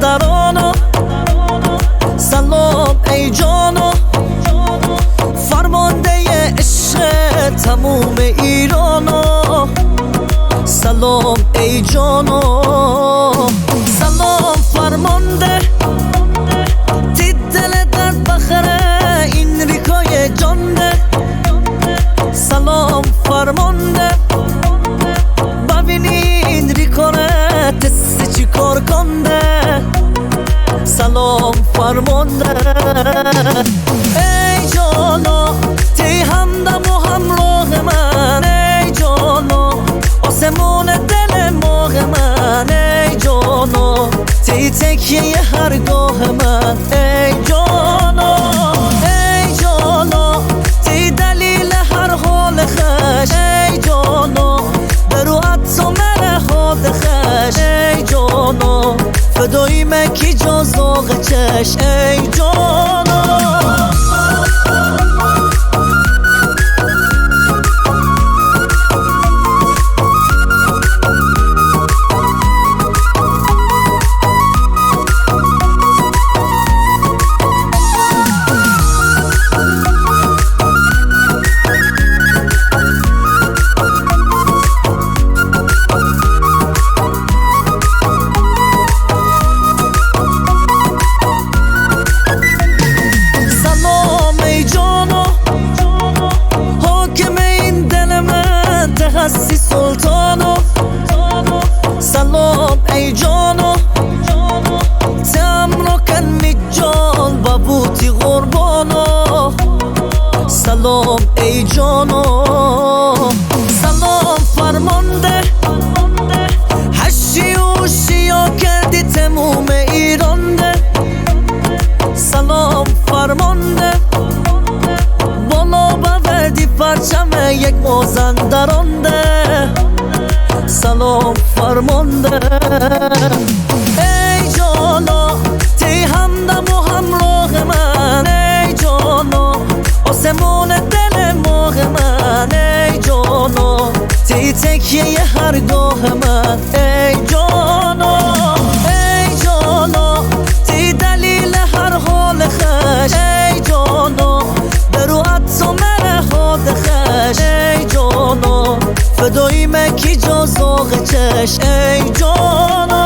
مازندرانو، سلام ای جانو، فرمانده عشق تموم ایرانو. سلام ای جانو، سلام فرمانده، تی دل درد بخره این ریکای جانده. سلام فرمانده، ببینین ریکاره تست چی کار کنده. سلام فرمانده ای جانو، تی همدم و همراه من ای جانو، آسمون دل ماه من ای جانو، تی تکیه هرگاه من ای جانو. ای جانو، تی دلیل هر حال خش ای جانو، برو عطا مره حال خش ای جانو، فدایی مکی جازاق چش ای جانو. هستی سلطانو، سلام ای جانو، تمرو کن می جان بابوتی قربانو. سلام ای جانو، سلام فرمانده، هشی و شیا کردی تموم ایرانده. سلام فرمانده، بالا بردی پرچم یک مازندرانده. سلام فرمانده ای جانو، تی همدم و همراه من ای جانو، آسمون دل ماه من ای جانو، تی تکیه هرگاه من ای جانو. ای جانو، تی دلیل هر حال خش ای جانو، برو عطا مره حال خش ای جانو، فدایی مکی جازاق چش ای جانو.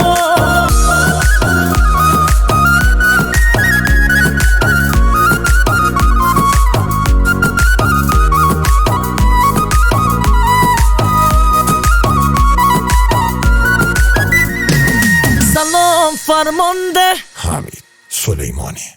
سلام فرمانده حمید سلیمانی.